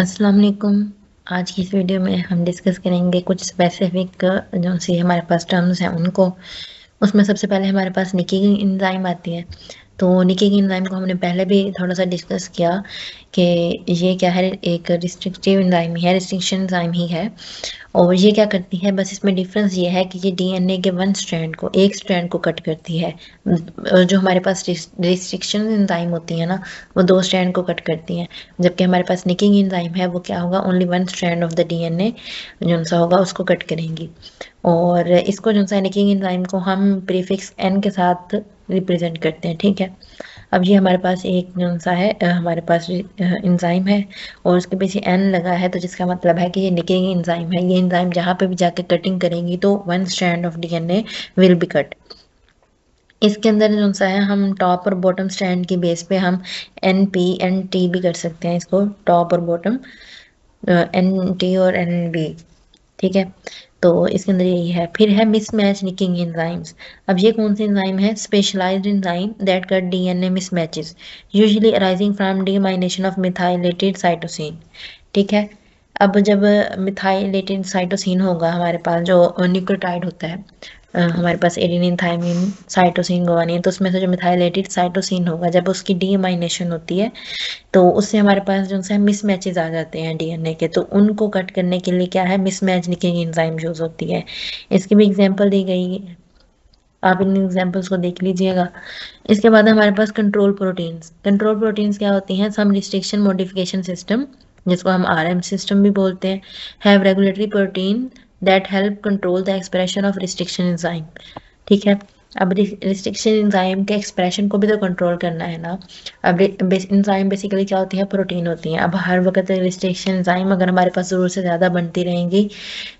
अस्सलाम वालेकुम। आज की इस वीडियो में हम डिस्कस करेंगे कुछ स्पेसिफिक जो सी हमारे पास टर्म्स हैं उनको। उसमें सबसे पहले हमारे पास निकिंग एंजाइम आती है। तो निकिंग एंजाइम को हमने पहले भी थोड़ा सा डिस्कस किया कि ये क्या है, एक रिस्ट्रिक्टिव एंजाइम ही है, रिस्ट्रिक्शन एंजाइम ही है। और ये क्या करती है, बस इसमें डिफरेंस ये है कि ये डीएनए के एक स्ट्रैंड को कट करती है। जो हमारे पास रिस्ट्रिक्शन एंजाइम होती है ना, वो 2 स्ट्रैंड को कट करती हैं। जबकि हमारे पास निकिंग एंजाइम है, वो क्या होगा, only 1 strand of the DNA जो सा होगा उसको कट करेंगी। और इसको जो सा निकिंग एंजाइम को हम प्रीफिक्स एन के साथ रिप्रेजेंट करते हैं, ठीक है। अब ये हमारे पास एक जो सा है हमारे पास एंजाइम है और उसके पीछे एन लगा है, तो जिसका मतलब है कि ये निकिंग एंजाइम है। ये एंजाइम जहाँ पे भी जाके कटिंग करेंगी तो 1 strand of DNA will be cut. इसके अंदर जो सा है हम टॉप और बॉटम स्ट्रैंड की बेस पे हम एन पी एन टी भी कर सकते हैं, इसको टॉप और बॉटम एन टी और एन बी, ठीक है। तो इसके अंदर यही है। फिर है मिसमैच निकिंग एंजाइम्स। अब ये कौन सी एंजाइम है, specialised enzyme that cut DNA mismatches usually arising from deamination of methylated cytosine, ठीक है। अब जब मिथाइलेटेड साइटोसिन होगा हमारे पास, जो न्यूक्लियोटाइड होता है, हमारे पास एडेनिन थायमिन साइटोसिन गुआनिन, तो उसमें से जो मिथाइलेटेड साइटोसिन होगा, जब उसकी डीमाइनेशन होती है तो उससे हमारे पास जो है मिसमैचेस आ जाते हैं डीएनए के। तो उनको कट करने के लिए क्या है, मिसमैच निकिंग एंजाइम यूज होती है। इसकी भी एग्जांपल दी गई है, आप इन एग्जांपल्स को देख लीजिएगा। इसके बाद हमारे पास कंट्रोल प्रोटीन्स क्या होती हैं, सम रिस्ट्रिक्शन मॉडिफिकेशन सिस्टम, जिसको हम आरएम सिस्टम भी बोलते हैं, have regulatory protein that help control the expression of restriction enzyme, ठीक है। अब रिस्ट्रिक्शन एंजाइम के एक्सप्रेशन को भी तो कंट्रोल करना है ना। अब एंजाइम बेसिकली क्या होती है, प्रोटीन होती हैं। अब हर वक्त रिस्ट्रिक्शन एंजाइम अगर हमारे पास ज़रूरत से ज़्यादा बनती रहेंगी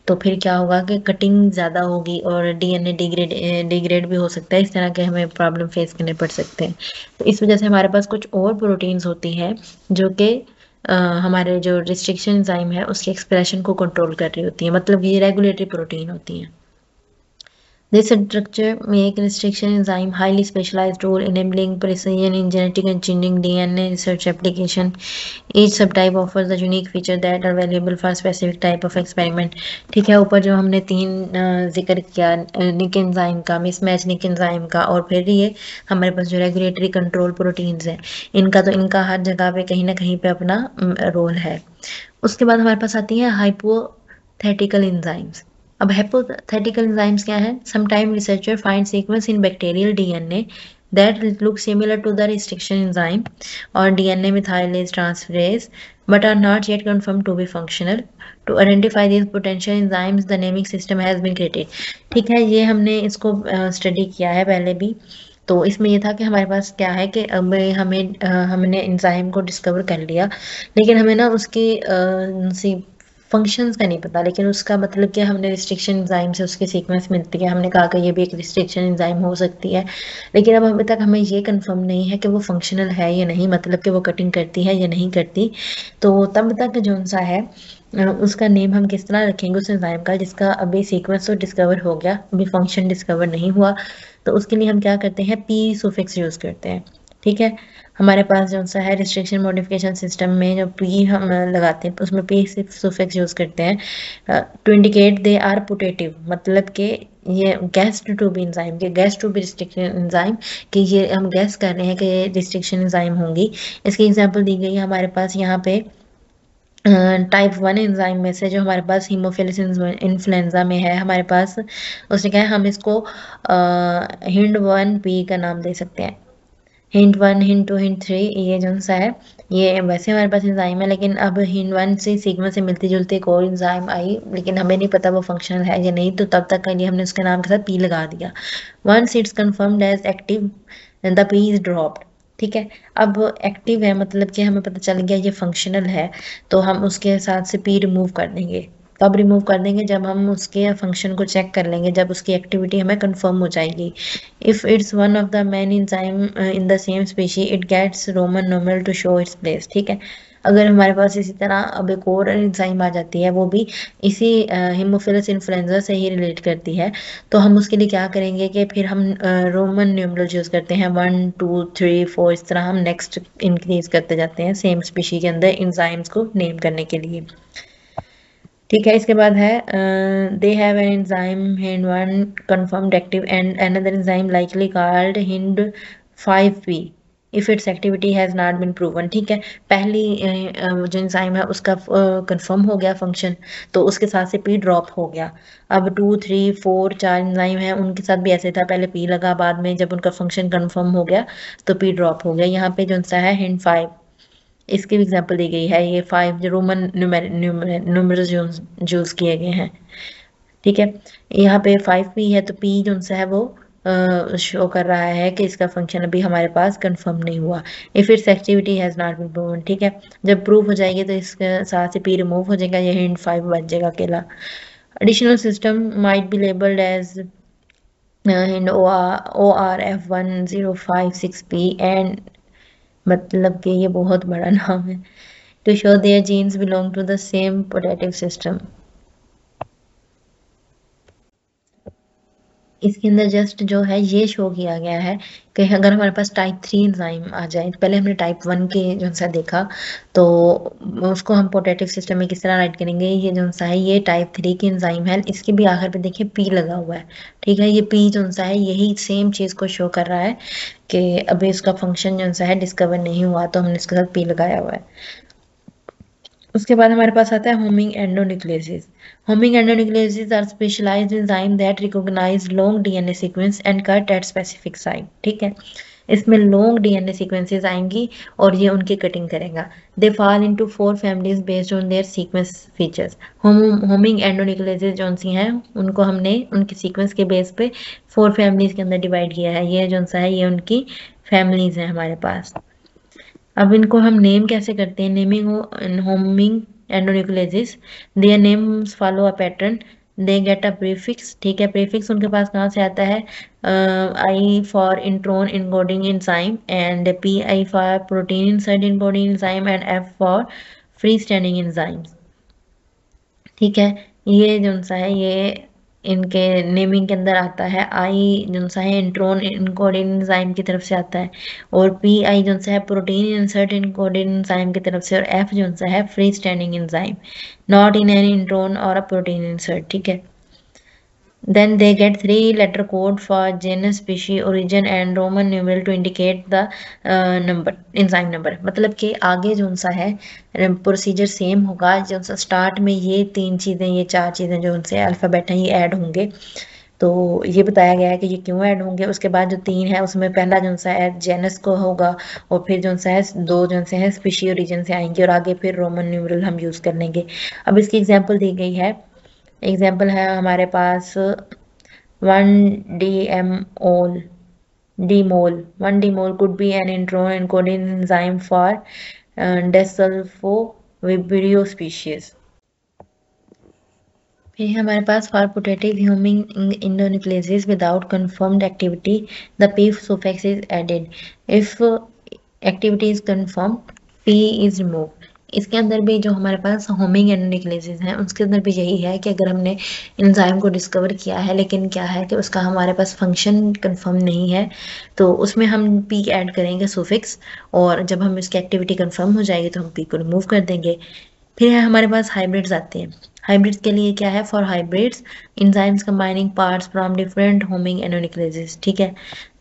तो फिर क्या होगा कि कटिंग ज़्यादा होगी और डीएनए डिग्रेड भी हो सकता है। इस तरह के हमें प्रॉब्लम फेस करने पड़ सकते हैं। तो इस वजह से हमारे पास कुछ और प्रोटीन्स होती हैं जो कि हमारे जो रिस्ट्रिक्शन एंजाइम है उसके एक्सप्रेशन को कंट्रोल कर रही होती है, मतलब ये रेगुलेटरी प्रोटीन होती हैं। This structure make restriction enzyme highly specialized role enabling precision in genetic and changing DNA research application. Each subtype offers a unique feature that are valuable for specific type of experiment. ठीक है, ऊपर जो हमने 3 जिक्र किया, निक enzyme का, mismatch निक enzyme का, और फिर ये हमारे पास जो रेगुलेटरी कंट्रोल प्रोटीन्स हैं, इनका हर जगह पे कहीं ना कहीं पे अपना रोल है। उसके बाद हमारे पास आती है हाइपोथेटिकल एंजाइम्स। अब हाइपोथेटिकल एंजाइम्स क्या है, sometime researcher find sequence in bacterial DNA that look similar to the restriction enzyme or DNA methylase transferase but are not yet confirmed to be functional. To identify these potential enzymes, the naming system has been created. ठीक है, ये हमने इसको study किया है पहले भी। तो इसमें ये था कि हमारे पास क्या है कि अब हमने एंजाइम को डिस्कवर कर लिया, लेकिन हमें ना उसकी फंक्शंस का नहीं पता, लेकिन उसका मतलब क्या, हमने रिस्ट्रिक्शन एंजाइम से उसकी सीक्वेंस मिलती है, हमने कहा कि ये भी एक रिस्ट्रिक्शन एंजाइम हो सकती है। लेकिन अब अभी तक हमें ये कंफर्म नहीं है कि वो फंक्शनल है या नहीं, मतलब कि वो कटिंग करती है या नहीं करती। तो तब तक जो सा है उसका नेम हम किस तरह रखेंगे उस एंजाइम का जिसका अभी सीक्वेंस तो डिस्कवर हो गया, अभी फंक्शन डिस्कवर नहीं हुआ। तो उसके लिए हम क्या करते हैं, पी सुफिक्स यूज़ करते हैं, ठीक है। हमारे पास जो सा है रिस्ट्रिक्शन मॉडिफिकेशन सिस्टम में जो पी हम लगाते हैं उसमें पी सुफिक्स यूज़ करते हैं to indicate they are putative, मतलब कि ये गैस टू बी एंजाइम के guess to be restriction enzyme, कि ये हम गैस कर रहे हैं कि ये रिस्ट्रिक्शन एंजाइम होंगी। इसकी एग्जांपल दी गई है हमारे पास यहाँ पे टाइप 1 एंजाइम में से, जो हमारे पास हीमोफिलस इन्फ्लुएंजा में है हमारे पास, उसने क्या है, हम इसको हिंड 1 पी का नाम दे सकते हैं। हिंट 1, हिंट 2, हिंट 3, ये जो सा है ये वैसे हमारे पास एंजाइम है, लेकिन अब हिंट 1 से सिग्मा से मिलती जुलती एक और एंजाइम आई, लेकिन हमें नहीं पता वो फंक्शनल है या नहीं, तो तब तक के लिए हमने उसके नाम के साथ पी लगा दिया। Once it's confirmed as active the P is dropped, ठीक है। अब एक्टिव है मतलब कि हमें पता चल गया ये फंक्शनल है, तो हम उसके साथ से पी रिमूव कर देंगे। कब रिमूव कर देंगे, जब हम उसके फंक्शन को चेक कर लेंगे, जब उसकी एक्टिविटी हमें कंफर्म हो जाएगी। If it's one of the main enzyme in the same species it gets Roman numeral to show its place, ठीक है। अगर हमारे पास इसी तरह अब एक और एंजाइम आ जाती है, वो भी इसी हीमोफिलस इन्फ्लुएंजा से ही रिलेट करती है, तो हम उसके लिए क्या करेंगे कि फिर हम रोमन न्यूमरल यूज़ करते हैं, 1 2 3 4, इस तरह हम नेक्स्ट इंक्रीज करते जाते हैं सेम स्पीशी के अंदर एंजाइम्स को नेम करने के लिए। ठीक है, इसके बाद है they have an enzyme Hind 1 confirmed active and another enzyme likely called Hind 5p if its activity has not been proven. ठीक है, पहली जो एंजाइम है उसका कंफर्म हो गया फंक्शन, तो उसके साथ से पी ड्रॉप हो गया। अब 2 3 4 4 एंजाइम है, उनके साथ भी ऐसे था, पहले पी लगा, बाद में जब उनका फंक्शन कंफर्म हो गया तो पी ड्रॉप हो गया। यहाँ पे जो सा है हिंड 5, इसकी भी एग्जांपल दी गई है, ये 5 जो रोमन न्यूमरल्स यूज किए गए हैं। ठीक है, यहाँ पे 5p है, तो p जो सा है वो शो कर रहा है कि इसका फंक्शन अभी हमारे पास कंफर्म नहीं हुआ। If its activity has not been proven. ठीक है, जब प्रूव हो जाएगी तो इसके साथ से p रिमूव हो जाएगा, ये हिंट 5 बच जाएगा अकेला। Additional system might be labelled as Hind ORF1056p and, मतलब कि ये बहुत बड़ा नाम है, to show their genes belong to the same protective system। इसके अंदर जस्ट जो है ये शो किया गया है कि अगर हमारे पास टाइप 3 एंजाइम आ जाए, तो पहले हमने टाइप 1 के जो सा देखा, तो उसको हम प्रोटेक्टिव सिस्टम में किस तरह राइट करेंगे। ये जो सा है ये टाइप 3 की एंजाइम है, इसके भी आखिर पे देखिए पी लगा हुआ है। ठीक है, ये पी जो सा है यही सेम चीज़ को शो कर रहा है कि अभी इसका फंक्शन जो सा है डिस्कवर नहीं हुआ, तो हमने इसके साथ पी लगाया हुआ है। उसके बाद हमारे पास आता है homing endonucleases. Homing endonucleases are specialised enzyme that recognise long DNA sequence and cut at specific site. ठीक है, इसमें लॉन्ग डीएनए सीक्वेंसेस आएंगी और ये उनकी कटिंग करेगा। They fall into 4 families based on their sequence features. Homing endonucleases जो सी हैं उनको हमने उनके सीक्वेंस के बेस पे 4 फैमिलीज के अंदर डिवाइड किया है। ये जो सा है ये उनकी फैमिलीज हैं हमारे पास। अब इनको हम नेम कैसे करते हैं, naming homing endonucleases, their names follow a pattern, they get a prefix. ठीक है, प्रीफिक्स उनके पास कहाँ से आता है, I for intron encoding enzyme and P I for protein insert encoding enzyme and F for free standing enzymes. ठीक है, ये जो सा है ये इनके नेमिंग के अंदर आता है। आई जो सा है इंट्रोन इनकोडिंग एंजाइम की तरफ से आता है, और पी आई जो सा है प्रोटीन इंसर्ट इनकोडिंग एंजाइम की तरफ से, और एफ जो सा है free standing enzyme, not in any intron और अ प्रोटीन इंसर्ट। ठीक है, then they get 3-letter code for genus, species, origin and Roman numeral to indicate the number, enzyme number। मतलब कि आगे जो सा है प्रोसीजर सेम होगा, जो सा स्टार्ट में ये 3 चीज़ें, ये 4 चीज़ें जो उनसे अल्फ़ाबेट हैं ये ऐड होंगे। तो ये बताया गया है कि ये क्यों ऐड होंगे। उसके बाद जो 3 है उसमें पहला जो सा है जेनस को होगा, और फिर जो सा है 2 जो से है स्पीशी ओरिजिन से आएंगे, और आगे फिर रोमन न्यूमरल हम यूज़ कर लेंगे। अब इसकी एग्जांपल दी गई है, एग्जाम्पल है हमारे पास 1 DMOL 1 DMOL could be an intron encoding enzyme for Desulfovibrio species। फिर हमारे पास for putative human endonucleases without confirmed activity, the P suffix is added. If activity is confirmed, P is removed। इसके अंदर भी जो हमारे पास homing एंडोन्यूक्लियोसिस हैं उसके अंदर भी यही है कि अगर हमने एंजाइम को डिस्कवर किया है, लेकिन क्या है कि उसका हमारे पास फंक्शन कंफर्म नहीं है, तो उसमें हम पी ऐड करेंगे सुफिक्स, और जब हम इसकी एक्टिविटी कंफर्म हो जाएगी तो हम पी को रिमूव कर देंगे। फिर है हमारे पास हाइब्रिड्स आते हैं। हाइब्रिड्स के लिए क्या है, for hybrids enzymes combining parts from different homing endonucleases. ठीक है,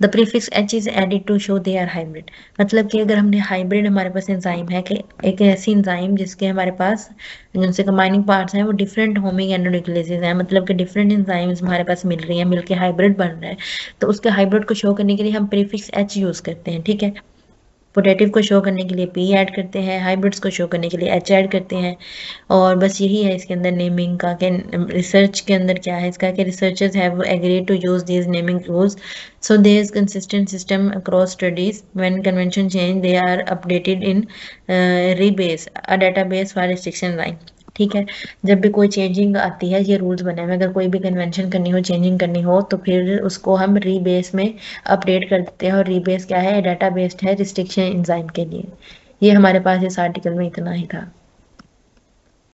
the prefix H is added to show they are hybrid. मतलब कि अगर हमने हाइब्रिड, हमारे पास एंजाइम है कि एक ऐसी एंजाइम जिसके हमारे पास जिनसे कंबाइनिंग पार्ट्स हैं वो डिफरेंट होमिंग एंडोन्यूक्लियोसिस हैं, मतलब कि डिफरेंट एंजाइम्स हमारे पास मिल रही हैं, मिलके हाइब्रिड बन रहा है, तो उसके हाइब्रिड को शो करने के लिए हम प्रीफिक्स एच यूज करते हैं। ठीक है, पोटेटिव को शो करने के लिए पी ऐड करते हैं, हाइब्रिड्स को शो करने के लिए एच ऐड करते हैं। और बस यही है इसके अंदर नेमिंग का, कि रिसर्च के अंदर क्या है इसका, कि researchers have agreed to use these naming rules so there is consistent system across studies, when convention change they are updated in REBASE a database for restriction line. ठीक है, जब भी कोई चेंजिंग आती है, ये रूल्स बने हुए, अगर कोई भी कन्वेंशन करनी हो, चेंजिंग करनी हो, तो फिर उसको हम रीबेस में अपडेट कर देते हैं, और रीबेस क्या है, डाटा बेस्ड है रिस्ट्रिक्शन एंजाइम के लिए। ये हमारे पास इस आर्टिकल में इतना ही था।